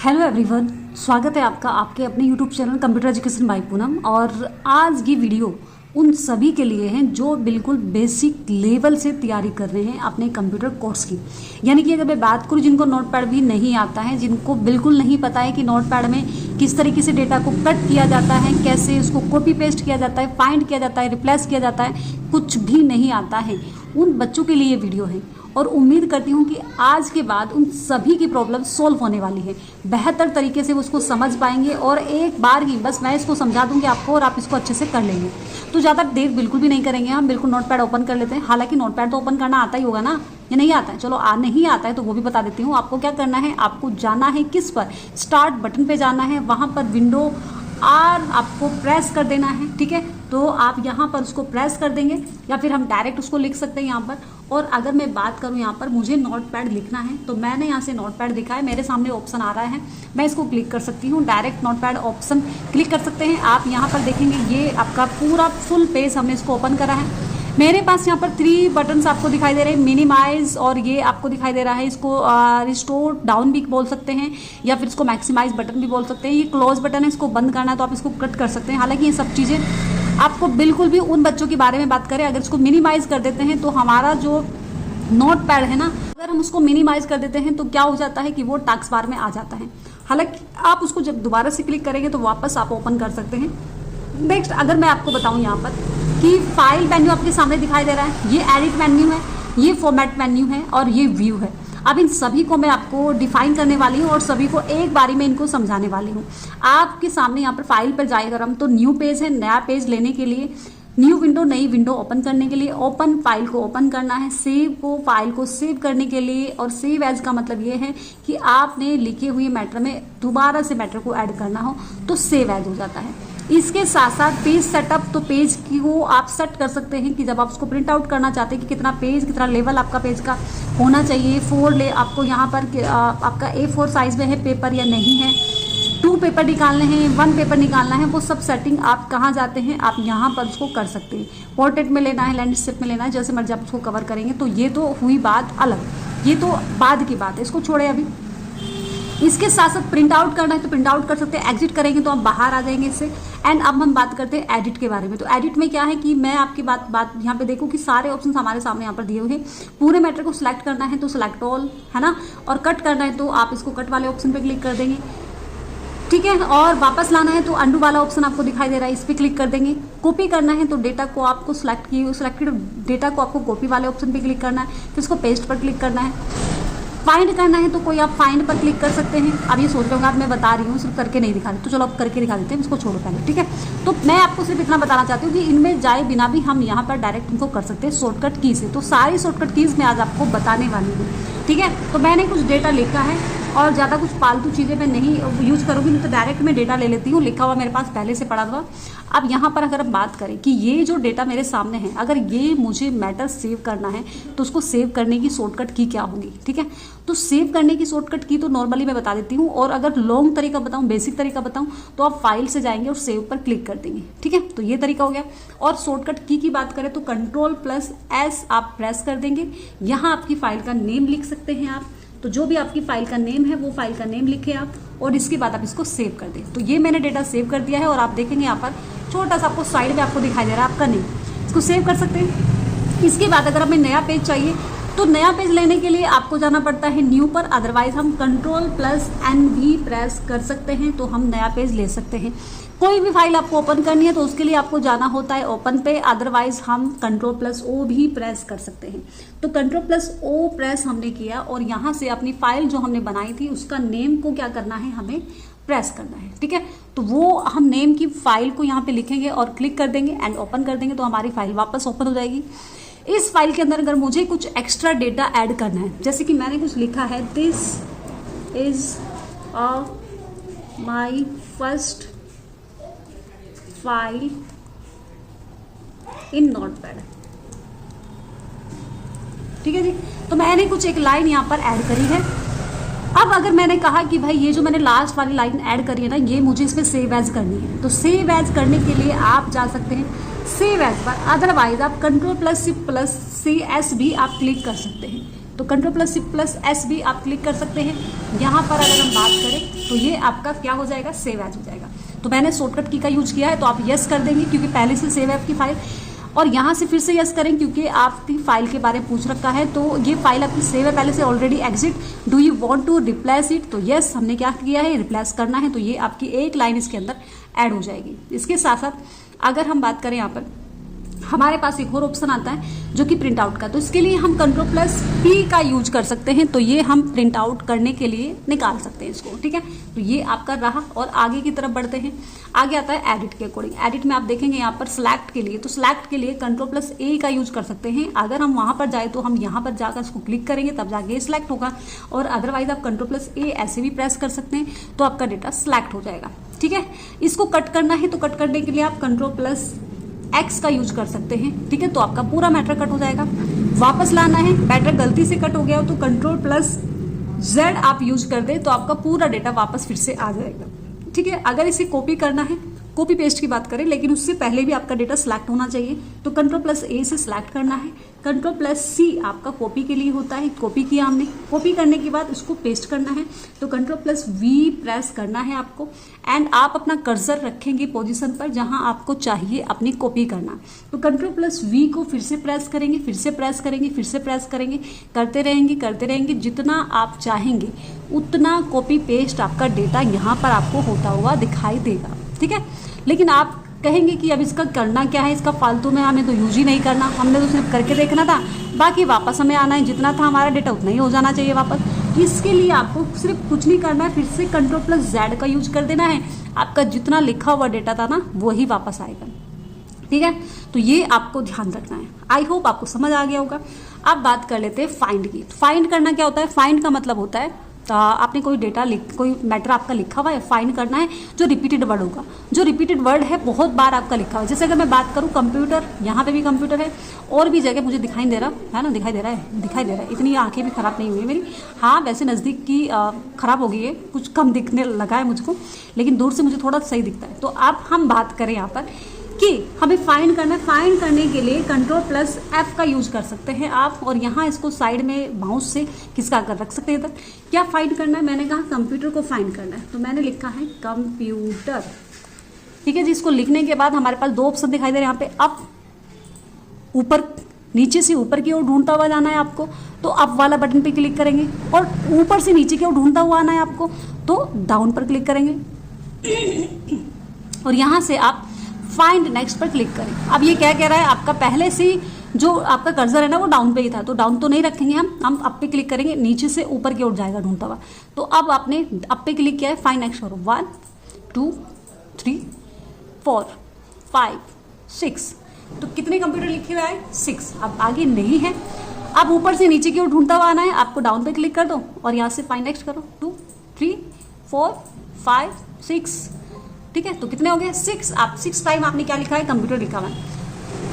Hello everyone, स्वागत है आपका आपके अपने YouTube channel computer education by Poonam. और आज की वीडियो उन सभी के लिए हैं जो बिल्कुल बेसिक लेवल से तैयारी कर रहे हैं अपने कंप्यूटर कोर्स की। यानी कि अगर मैं बात करूं जिनको नोटपैड भी नहीं आता है, जिनको बिल्कुल नहीं पता है कि नोटपैड में किस तरीके से डेटा को कट किया जाता है, कैसे उसको कॉपी पेस्ट किया जाता है, फाइंड किया जाता है, रिप्लेस किया जाता है, कुछ भी नहीं आता है, उन बच्चों के लिए ये वीडियो है। और उम्मीद करती हूँ कि आज के बाद उन सभी की प्रॉब्लम सोल्व होने वाली है, बेहतर तरीके से वो उसको समझ पाएंगे। और एक बार ही बस मैं इसको समझा दूंगी आपको और आप इसको अच्छे से कर लेंगे। तो ज़्यादा देर बिल्कुल भी नहीं करेंगे, हम बिल्कुल नोटपैड ओपन कर लेते हैं। हालांकि नोटपैड तो ओपन करना आता ही होगा ना, या नहीं आता है? चलो नहीं आता है तो वो भी बता देती हूँ। आपको क्या करना है, आपको जाना है किस पर, स्टार्ट बटन पे जाना है, वहाँ पर विंडो आर आपको प्रेस कर देना है। ठीक है, तो आप यहाँ पर उसको प्रेस कर देंगे या फिर हम डायरेक्ट उसको लिख सकते हैं यहाँ पर। और अगर मैं बात करूँ यहाँ पर मुझे नोटपैड लिखना है तो मैंने यहाँ से नोटपैड दिखा है, मेरे सामने ऑप्शन आ रहा है, मैं इसको क्लिक कर सकती हूँ। डायरेक्ट नोटपैड ऑप्शन क्लिक कर सकते हैं। आप यहाँ पर देखेंगे ये आपका पूरा फुल पेज हमने इसको ओपन करा है। मेरे पास यहाँ पर 3 बटन्स आपको दिखाई दे रहे हैं, मिनिमाइज, और ये आपको दिखाई दे रहा है, इसको रिस्टोर डाउन भी बोल सकते हैं या फिर इसको मैक्सिमाइज बटन भी बोल सकते हैं। ये क्लोज बटन है, इसको बंद करना है तो आप इसको कट कर सकते हैं। हालांकि ये सब चीज़ें आपको बिल्कुल भी उन बच्चों के बारे में बात करें, अगर इसको मिनिमाइज कर देते हैं तो हमारा जो नोटपैड है ना, अगर हम उसको मिनिमाइज कर देते हैं तो क्या हो जाता है कि वो टास्क बार में आ जाता है। हालांकि आप उसको जब दोबारा से क्लिक करेंगे तो वापस आप ओपन कर सकते हैं। नेक्स्ट अगर मैं आपको बताऊं यहाँ पर कि फाइल मेन्यू आपके सामने दिखाई दे रहा है, ये एडिट मेन्यू है, ये फॉर्मेट मेन्यू है और ये व्यू है। अब इन सभी को मैं आपको डिफाइन करने वाली हूँ और सभी को एक बारी में इनको समझाने वाली हूँ। आपके सामने यहाँ पर फाइल पर जाएगा हम तो न्यू पेज है, नया पेज लेने के लिए, न्यू विंडो नई विंडो ओपन करने के लिए, ओपन फाइल को ओपन करना है, सेव को फाइल को सेव करने के लिए। और सेव एज का मतलब ये है कि आपने लिखे हुए मैटर में दोबारा से मैटर को ऐड करना हो तो सेव एज हो जाता है। इसके साथ साथ पेज सेटअप, तो पेज की वो आप सेट कर सकते हैं कि जब आप उसको प्रिंट आउट करना चाहते हैं कि कितना पेज, कितना लेवल आपका पेज का होना चाहिए। 4 आपको यहाँ पर आपका A4 साइज में है पेपर या नहीं है, 2 पेपर निकालने हैं, 1 पेपर निकालना है, वो सब सेटिंग आप कहाँ जाते हैं, आप यहाँ पर उसको कर सकते हैं। पोर्ट्रेट में लेना है, लैंडस्केप में लेना है, जैसे मर्जी आप उसको कवर करेंगे। तो ये तो हुई बात अलग, ये तो बाद की बात है, इसको छोड़े अभी। इसके साथ साथ प्रिंट आउट करना है तो प्रिंट आउट कर सकते हैं, एग्जिट करेंगे तो हम बाहर आ जाएंगे इससे। एंड अब हम बात करते हैं एडिट के बारे में। तो एडिट में क्या है कि मैं आपकी बात यहाँ पे देखूँ कि सारे ऑप्शन हमारे सामने यहाँ पर दिए हुए हैं। पूरे मैटर को सिलेक्ट करना है तो सिलेक्ट ऑल है ना, और कट करना है तो आप इसको कट वाले ऑप्शन पे क्लिक कर देंगे। ठीक है, और वापस लाना है तो अंडू वाला ऑप्शन आपको दिखाई दे रहा है, इस पर क्लिक कर देंगे। कॉपी करना है तो डेटा को आपको सिलेक्टेड डेटा को आपको कॉपी वाले ऑप्शन पे क्लिक करना है, फिर इसको पेस्ट पर क्लिक करना है। फाइंड करना है तो कोई आप फाइंड पर क्लिक कर सकते हैं। अब ये सोच रहे होंगे आप मैं बता रही हूँ सिर्फ करके नहीं दिखा रही, तो चलो आप करके दिखा देते हैं, इसको छोड़ो पहले। ठीक है, तो मैं आपको सिर्फ इतना बताना चाहती हूँ कि इनमें जाए बिना भी हम यहाँ पर डायरेक्ट इनको कर सकते हैं शॉर्टकट की से। तो सारी शॉर्टकट कीज मैं आज आपको बताने वाली हूँ। ठीक है, तो मैंने कुछ डेटा लिखा है और ज़्यादा कुछ फालतू चीज़ें मैं नहीं यूज करूँगी, नहीं तो डायरेक्ट मैं डेटा ले लेती हूँ, लिखा हुआ मेरे पास पहले से पड़ा हुआ। अब यहाँ पर अगर हम बात करें कि ये जो डेटा मेरे सामने है, अगर ये मुझे मैटर सेव करना है तो उसको सेव करने की शॉर्टकट की क्या होगी। ठीक है, तो सेव करने की शॉर्टकट की तो नॉर्मली मैं बता देती हूँ, और अगर लॉन्ग तरीका बताऊँ, बेसिक तरीका बताऊँ, तो आप फाइल से जाएंगे और सेव पर क्लिक कर देंगे। ठीक है, तो ये तरीका हो गया। और शॉर्टकट की बात करें तो Ctrl+S आप प्रेस कर देंगे। यहाँ आपकी फाइल का नेम लिख सकते हैं आप, तो जो भी आपकी फाइल का नेम है वो फाइल का नेम लिखे आप, और इसके बाद आप इसको सेव कर दें। तो ये मैंने डेटा सेव कर दिया है और आप देखेंगे यहाँ पर छोटा सा आपको साइड में आपको दिखाई दे रहा है आपका नेम, इसको सेव कर सकते हैं। इसके बाद अगर हमें नया पेज चाहिए तो नया पेज लेने के लिए आपको जाना पड़ता है न्यू पर, अदरवाइज हम Ctrl+N भी प्रेस कर सकते हैं तो हम नया पेज ले सकते हैं। कोई भी फाइल आपको ओपन करनी है तो उसके लिए आपको जाना होता है ओपन पे, अदरवाइज हम Ctrl+O भी प्रेस कर सकते हैं। तो Ctrl+O प्रेस हमने किया और यहाँ से अपनी फाइल जो हमने बनाई थी उसका नेम को क्या करना है, हमें प्रेस करना है। ठीक है, तो वो हम नेम की फाइल को यहाँ पे लिखेंगे और क्लिक कर देंगे एंड ओपन कर देंगे तो हमारी फाइल वापस ओपन हो जाएगी। इस फाइल के अंदर अगर मुझे कुछ एक्स्ट्रा डेटा ऐड करना है, जैसे कि मैंने कुछ लिखा है, this is my first file in notepad. ठीक है जी, तो मैंने कुछ एक लाइन यहाँ पर ऐड करी है। अब अगर मैंने कहा कि भाई ये जो मैंने लास्ट वाली लाइन ऐड करी है ना, ये मुझे इसमें सेव एज करनी है, तो सेव एज करने के लिए आप जा सकते हैं सेव एज पर, अदरवाइज आप Ctrl+C+CS भी आप क्लिक कर सकते हैं। तो Ctrl+C+S भी आप क्लिक कर सकते हैं। यहाँ पर अगर हम बात करें तो ये आपका क्या हो जाएगा, सेव एज हो जाएगा। तो मैंने शॉर्टकट की का यूज किया है, तो आप यस कर देंगे क्योंकि पहले से सेव है आपकी फाइल, और यहाँ से फिर से यस करें क्योंकि आपकी फाइल के बारे में पूछ रखा है। तो ये फाइल आपकी सेव है पहले से already, exit, do you want to replace it, तो यस हमने क्या किया है, रिप्लेस करना है, तो ये आपकी एक लाइन इसके अंदर ऐड हो जाएगी। इसके साथ साथ अगर हम बात करें यहाँ पर हमारे पास एक और ऑप्शन आता है जो कि प्रिंट आउट का, तो इसके लिए हम Ctrl+P का यूज कर सकते हैं, तो ये हम प्रिंट आउट करने के लिए निकाल सकते हैं इसको, ठीक है। तो ये आपका रहा, और आगे की तरफ बढ़ते हैं। आगे आता है एडिट के अकॉर्डिंग। एडिट में आप देखेंगे यहाँ पर सिलेक्ट के लिए, तो सिलेक्ट के लिए Ctrl+A का यूज कर सकते हैं। अगर हम वहाँ पर जाए तो हम यहाँ पर जाकर इसको क्लिक करेंगे तब जाके सिलेक्ट होगा, और अदरवाइज आप Ctrl+A ऐसे भी प्रेस कर सकते हैं, तो आपका डेटा सिलेक्ट हो जाएगा, ठीक है। इसको कट करना है तो कट करने के लिए आप Ctrl+X का यूज कर सकते हैं, ठीक है, तो आपका पूरा मैटर कट हो जाएगा। वापस लाना है, मैटर गलती से कट हो गया हो तो Ctrl+Z आप यूज कर दें तो आपका पूरा डेटा वापस फिर से आ जाएगा, ठीक है। अगर इसे कॉपी करना है, कॉपी पेस्ट की बात करें, लेकिन उससे पहले भी आपका डेटा सिलेक्ट होना चाहिए, तो Ctrl+A से सिलेक्ट करना है। Ctrl+C आपका कॉपी के लिए होता है, कॉपी किया हमने, कॉपी करने के बाद उसको पेस्ट करना है, तो Ctrl+V प्रेस करना है आपको, एंड आप अपना कर्सर रखेंगे पोजीशन पर जहां आपको चाहिए अपनी कॉपी करना। तो Ctrl+V को फिर से प्रेस करेंगे, फिर से प्रेस करेंगे, फिर से प्रेस करेंगे, करते रहेंगे, जितना आप चाहेंगे उतना कॉपी पेस्ट आपका डेटा यहाँ पर आपको होता हुआ दिखाई देगा, ठीक है। लेकिन आप कहेंगे कि अब इसका करना क्या है, इसका फालतू में हमें तो यूज ही नहीं करना, हमने तो सिर्फ करके देखना था, बाकी वापस हमें आना है, जितना था हमारा डेटा उतना ही हो जाना चाहिए वापस। इसके लिए आपको सिर्फ कुछ नहीं करना है, फिर से Ctrl+Z का यूज कर देना है, आपका जितना लिखा हुआ डेटा था ना वही वापस आएगा, ठीक है। तो ये आपको ध्यान रखना है। आई होप आपको समझ आ गया होगा। अब बात कर लेते हैं फाइंड की। फाइंड करना क्या होता है, फाइंड का मतलब होता है आपने कोई डेटा कोई मैटर आपका लिखा हुआ है, फाइंड करना है जो रिपीटेड वर्ड होगा, जो रिपीटेड वर्ड है बहुत बार आपका लिखा हुआ है। जैसे अगर मैं बात करूँ कंप्यूटर, यहाँ पे भी कंप्यूटर है, और भी जगह मुझे दिखाई दे रहा है ना, दिखाई दे रहा है, इतनी आंखें भी खराब नहीं हुई है मेरी, हाँ वैसे नज़दीक की खराब हो गई है, कुछ कम दिखने लगा है मुझको, लेकिन दूर से मुझे थोड़ा सही दिखता है। तो अब हम बात करें यहाँ पर कि हमें फाइंड करना है, फाइंड करने के लिए Ctrl+F का यूज कर सकते हैं आप, और यहाँ इसको साइड में माउस से खिसका कर रख सकते हैं इधर। क्या फाइंड करना है, मैंने कहा कंप्यूटर को फाइंड करना है, तो मैंने लिखा है कंप्यूटर, ठीक है जी। इसको लिखने के बाद हमारे पास दो ऑप्शन दिखाई दे रहे हैं यहाँ पे, अप, ऊपर, नीचे से ऊपर की ओर ढूंढता हुआ जाना है आपको, तो अप वाला बटन पे क्लिक करेंगे, और ऊपर से नीचे की ओर ढूंढता हुआ आना है आपको, तो डाउन पर क्लिक करेंगे, और यहाँ से आप फाइंड नेक्स्ट पर क्लिक करें। अब ये क्या कह रहा है, आपका पहले से जो आपका कर्सर है ना वो डाउन पे ही था, तो डाउन तो नहीं रखेंगे हम अप पे क्लिक करेंगे, नीचे से ऊपर की ओर जाएगा ढूंढता हुआ। तो अब आपने अप पे क्लिक किया है, फाइंड नेक्स्ट करो, 1 2 3 4 5 6, तो कितने कंप्यूटर लिखे हुए हैं, 6। अब आगे नहीं है, अब ऊपर से नीचे की ओर ढूंढता हुआ आना है, आपको डाउन पे क्लिक कर दो और यहाँ से फाइंड नेक्स्ट करो, 2 3 4 5 6, ठीक है। तो कितने हो गए, 6। आप 6 टाइम आपने क्या लिखा है, कंप्यूटर लिखा हुआ है।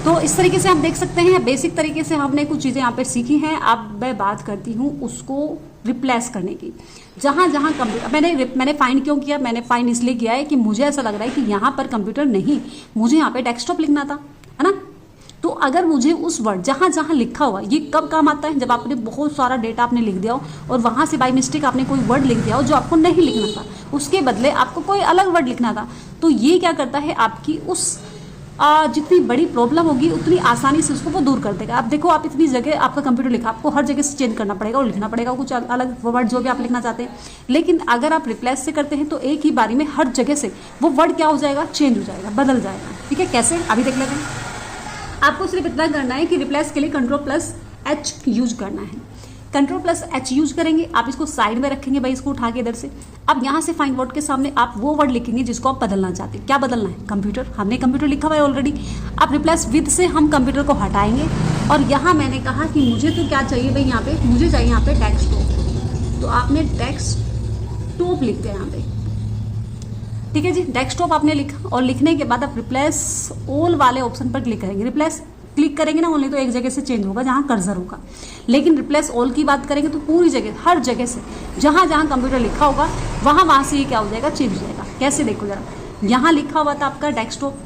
तो इस तरीके से आप देख सकते हैं, बेसिक तरीके से हमने कुछ चीज़ें यहाँ पे सीखी हैं। अब मैं बात करती हूँ उसको रिप्लेस करने की। जहाँ जहाँ कंप्यूटर मैंने फाइंड क्यों किया, मैंने फाइंड इसलिए किया है कि मुझे ऐसा लग रहा है कि यहाँ पर कंप्यूटर नहीं, मुझे यहाँ पे डेस्कटॉप लिखना था, है ना। तो अगर मुझे उस वर्ड जहाँ जहाँ लिखा हुआ, ये कब काम आता है, जब आपने बहुत सारा डेटा आपने लिख दिया हो और वहाँ से बाय मिस्टेक आपने कोई वर्ड लिख दिया हो जो आपको नहीं लिखना था, उसके बदले आपको कोई अलग वर्ड लिखना था। तो ये क्या करता है, आपकी उस जितनी बड़ी प्रॉब्लम होगी उतनी आसानी से उसको वो दूर कर देगा। आप देखो, आप इतनी जगह आपका कंप्यूटर लिखा, आपको हर जगह से चेंज करना पड़ेगा और लिखना पड़ेगा कुछ अलग वर्ड जो भी आप लिखना चाहते हैं। लेकिन अगर आप रिप्लेस से करते हैं तो एक ही बारी में हर जगह से वो वर्ड क्या हो जाएगा, चेंज हो जाएगा, बदल जाएगा, ठीक है। कैसे, अभी देख लेते हैं। आपको सिर्फ इतना करना है कि रिप्लेस के लिए Ctrl+H यूज करना है। Ctrl+H यूज करेंगे, आप इसको साइड में रखेंगे भाई, इसको उठा के इधर से। अब यहाँ से फाइंड वर्ड के सामने आप वो वर्ड लिखेंगे जिसको आप बदलना चाहते हैं। क्या बदलना है, कंप्यूटर, हमने कंप्यूटर लिखा हुआ है ऑलरेडी। अब रिप्लेस विद से हम कंप्यूटर को हटाएंगे, और यहाँ मैंने कहा कि मुझे तो क्या चाहिए भाई, यहाँ पे मुझे चाहिए यहाँ पे डेस्कटॉप, तो आपने डेस्कटॉप लिख दिया यहाँ पे, ठीक है जी। डेस्कटॉप आपने लिखा, और लिखने के बाद आप रिप्लेस ऑल वाले ऑप्शन पर क्लिक करेंगे। रिप्लेस क्लिक करेंगे ना, ओनली तो एक जगह से चेंज होगा जहाँ कर्सर होगा, लेकिन रिप्लेस ऑल की बात करेंगे तो पूरी जगह, हर जगह से जहाँ जहाँ कंप्यूटर लिखा होगा वहाँ से ये क्या हो जाएगा, चेंज हो जाएगा। कैसे, देखो जरा, यहाँ लिखा हुआ था आपका डेस्कटॉप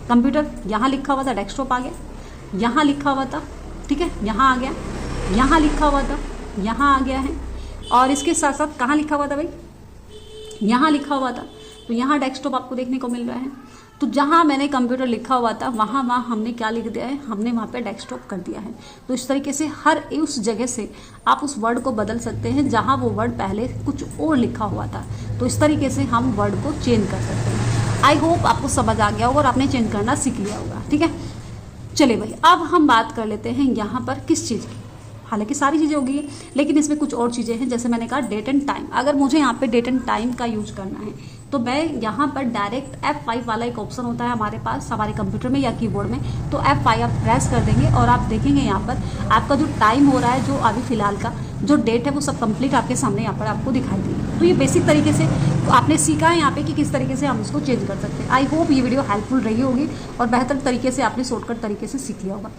कंप्यूटर, यहाँ लिखा हुआ था डेस्कटॉप आ गया, यहाँ लिखा हुआ था, ठीक है, यहाँ आ गया, यहाँ लिखा हुआ था, यहाँ आ गया है, और इसके साथ साथ कहाँ लिखा हुआ था भाई, यहाँ लिखा हुआ था, तो यहाँ डेस्कटॉप आपको देखने को मिल रहा है। तो जहाँ मैंने कंप्यूटर लिखा हुआ था वहाँ हमने क्या लिख दिया है, हमने वहाँ पे डेस्कटॉप कर दिया है। तो इस तरीके से हर उस जगह से आप उस वर्ड को बदल सकते हैं जहाँ वो वर्ड पहले कुछ और लिखा हुआ था। तो इस तरीके से हम वर्ड को चेंज कर सकते हैं। आई होप आपको समझ आ गया होगा और आपने चेंज करना सीख लिया होगा। ठीक है, चलिए भाई, अब हम बात कर लेते हैं यहाँ पर किस चीज़ की। हालांकि सारी चीज़ें होगी, लेकिन इसमें कुछ और चीज़ें हैं। जैसे मैंने कहा डेट एंड टाइम, अगर मुझे यहाँ पे डेट एंड टाइम का यूज करना है तो मैं यहाँ पर डायरेक्ट F5 वाला एक ऑप्शन होता है हमारे पास हमारे कंप्यूटर में या कीबोर्ड में, तो F5 आप प्रेस कर देंगे और आप देखेंगे यहाँ पर आपका जो टाइम हो रहा है, जो अभी फिलहाल का जो डेट है वो सब कंप्लीट आपके सामने यहाँ पर आपको दिखाई देगी। तो ये बेसिक तरीके से आपने सीखा है यहाँ पे कि किस तरीके से हम इसको चेंज कर सकते हैं। आई होप ये वीडियो हेल्पफुल रही होगी और बेहतर तरीके से आपने शॉर्टकट तरीके से सीख लिया होगा।